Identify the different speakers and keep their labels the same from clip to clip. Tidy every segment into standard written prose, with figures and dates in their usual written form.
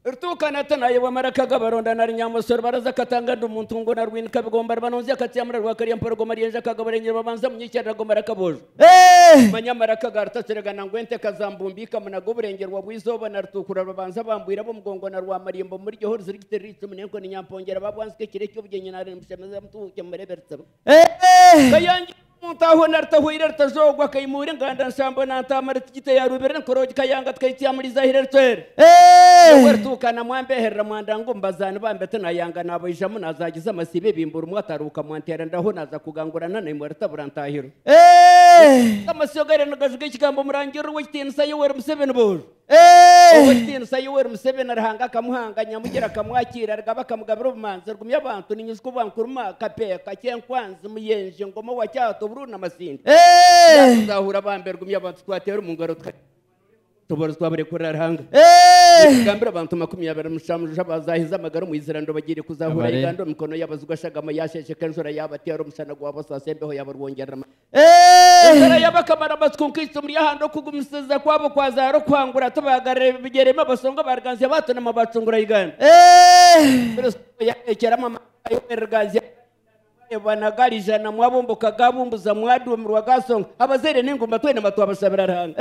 Speaker 1: Rutukana tanaye bamaraka gabaronda na nyamusoro baraza katanga ndumuntu ngo na rwin kabigomba banonze akatyamura rwakariya mporogo mariyenje kagabarengera babanza munyikera ngo marakaboje banyamaraka gartaterega nangwente kazambumbika munago burengerwa bwizoba na rutukura babanza bambwira bo mugongo na rwa marimbo muri ryo hori zirigiteritse munenko ni nyampongera babwanske kireke ubugenye na remushemeza mutuke murebertsa kayangi Muntaho nartaho irerta jogwa kaimure nganda nshambo nantamara tigite ya rubere nkoroji kayanga tkaitya muri zahirertwer wertukana mwambe herra mwandango mbazana bambete na yanga nabayija munazagiza amasibe bimbura umwataruka mwantera ndaho naza kugangurana na imwerta burantahiro amasiyogare nagajuga ikigambo murangiro w'itinsa yewer museveni bo w'itinsa yewer museveni arahanga kamuhanga nyamugira kamwakira rgaba kamugabira ubumanzi rgumya abantu ninyuzwa bankuruma kapeka cyenkwanzi muyenje ngoma wa cyato buruna masindi zahura bamberwa abantu twatera umungaro tubarizwa bare kuraranga gambira abantu 20 mushamuje bazahiza amagaro mu Izirando bagire kuzahura igando mikono yabazugwa shagama yasheshe kanjora yabatera umushana gwa basasembeho yabarwongerama yabakamara baskunkisto muri yahando kugumisiza kwabo kwazaro kwangura tubagare bigerema basonga barganze batona mabacungura iganda yakerama yoberganze banagarija mwabumbuka gabumbuza mwadumirwa gasonga abazere n'ingumba twene matwabasabira ranga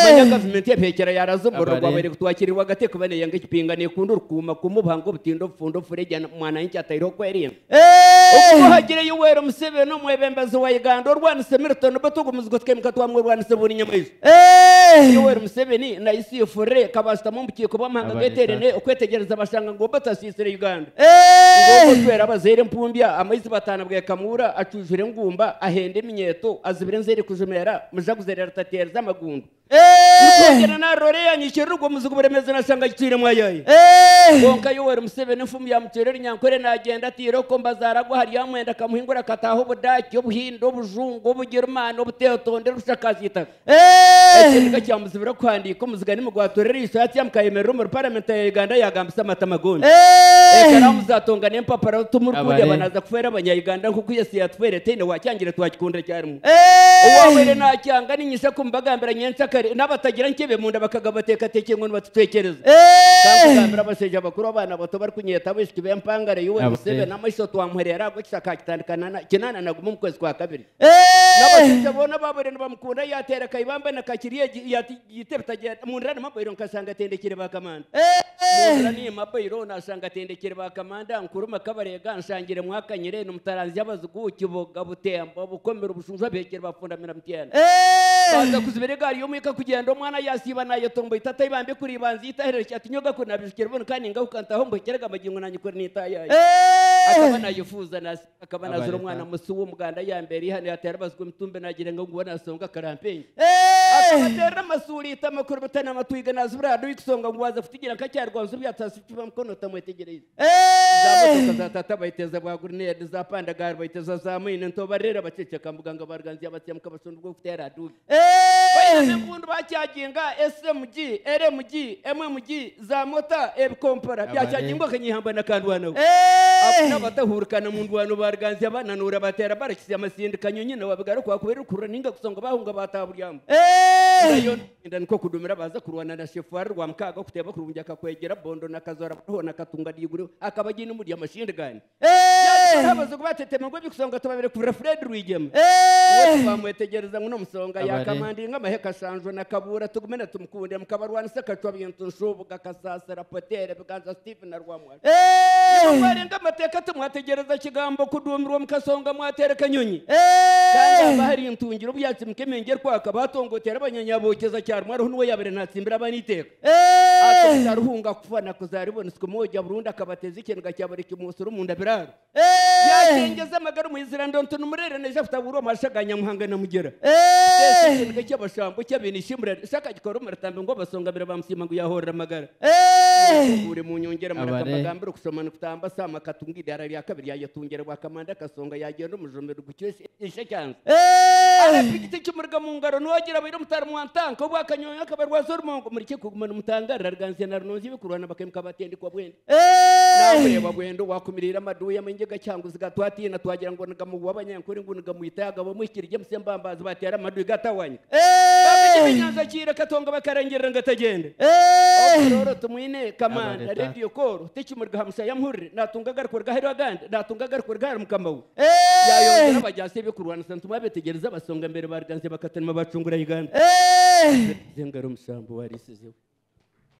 Speaker 1: manya government yapekera yarazumuro rwabere twakiriwa gateko bane yanga kipingane kundur kuma kumubango butindo fundo furejana mwana incyatayiro kwerima uko hagire yuwero musebe no mwebembazi wa igando rwanise Milton batugumuzgo twemka twamwe rwanise buri nyamwizo yuwero musebe ni na isi fure kabasta mumbukiye kuba manga geterene ukwetegereza abashanga ngo batasisire Uganda ngo twera abazere mpumbya amayizi bwe kamura acujure ngumba ahende imyeto azibire nzeri kujumera muja kuzerera taterza amagundu ukongera na rore yanyikira urwo muzugo buremeze nasanga gitire mwayaye bonka yuwero museveni mfumu ya mutereri nyankore nagenda atiro ko mbazaragwa hari yamwenda kamuhingura kataho budaki obuhindo bujungu obugermano obutetonde rushakazita ekindi cyamuzibira kwandika umuzigani mu gwatorera isati yamkayemera mu parliament ya Uganda yagambisa matamagondo ekaramuzatonga nempapara tumurkude banaza kufera abanyayuganda nkuko yesi yatwere tene wacyangire twakikunda cyarimo uwabere nacyanga ninyisha kumbagambira nyensa kare nabatagira nkebe munda bakagabateka teke ngo batutekereza kandi gambira baseje bakuru abana bato bari kunyeta bishiki bempangare yuwe musebe namasho twamherera go kishaka kitandikana kinana nagumu mukwezi kwa kabiri nabaseje bona babere bamukunda yatera kayibamba na kakiriye yitebtaje mundana mabayiro nkasanga tendekire bakamanda mundana ni mabayiro nasanga tendekire bakamanda nkuruma kabarega nshangire mwakanyire n'umutaranzi yabazugu kiboga butembo bukomera ubushunja bekere bafundamira mutiyana baza kuzibere gari yo mwika kugenda umwana yasiba nayo tombo itata ibambe kuri banzi itaherere cyati nyoga ko nabishikira bona kandi ngahukantaho mbo kerega magingo nanyikora nitayaye akabana yifuza nasi akabana zero umwana musu w'umuganda yambere ihane yatera bazwe mutumbe nagire ngo ngubona songa karampenye akabatera masuri itamakuru batana matwiga nazubra adu ikusonga ngwaza futigira kacyarwanzu byatasitiva mkono tamwetegereza zamoto kazatata bayiteza bwagurne zapanda gar bayiteza zamine ntobarera baceceka muganga barganzi abatya mukabasondu bwo kutera adu bayine mpundu bacyaginga SMG RMG MMG za mota ebikompara byacyagingo kanyihamba nakandwana apna batahurukana mundu wano barganzi abananura batera barakisi amasindi kanyonyine wabigara kwa kubera kurura ninga kusonga bahunga bataburyamba nayo ndaniko kudumira baza kurwana na chef wa rwamkaga kuteba kurunja kakwegera bondo nakazora ho nakatunga diguru akabagina muri amashindi gani yabazo kubatetema ngo bikusonga tubabere kuvura Fred Rwigema wowe bamwetegereza ngo no musonga yakamandi ngamaheka shanjo nakabura tugumena tumukunde mukabarwana sekatwa bintu nshobuka kasasera potere biganza Stephen na rwamwa mwari ngamateka tumwategereza kigambo kudumirwa mukasonga mwatereka nyonyi kandi abahari intungiro byatsi mukemengera kwaka batongotera abanyanyabokeza cyarumwe ariho nuwe yabere ntatsimbira abaniteka ataruhunga kufana kuzaribona siko moja Burundi akabateza ikintu gacyabare kimusuru munda biraro yakengeza amagaro mu Izirando ntu numurere neje futaburo mashaganya muhangana mugera ikintu gacyabashambo cyabinishimura shaka gikora umaratambe ngo basonga bira bamusima ngo yahorera amagara ure mu nyongera marakambagambira kusomana kutamba sama katungide arari yakabiri yayatungera bakamanda kasonga yagenda umujomero gucyeshe ishe cyanza arapigite cyumurga mu ngaro nogira bayiro mutara mu antanka bwakanyonya akabarwa zormongo muri cyo kugumana umutangara rganze na runozi bikurwana bakemka batendi kwa bwende namureba bwendo wakumirira amaduye amengega cyangwa zigatwatiye na twagira ngo ngamu wabanyankuri ngo ngamu itaga bamwikirije musembambaza batera amaduye gatawanya babije binyanza kire katonga bakarengerera ngatagende roro tumwine kamana radio koro tekimurga hamsa yamhurre natunga garkorga hero aganda natunga garkorga har mukamawu yayongera abajyase bikurwana santuma betegereza basonga mbere barganze bakatanima bacungura Uganda zengaro musambo warisizewe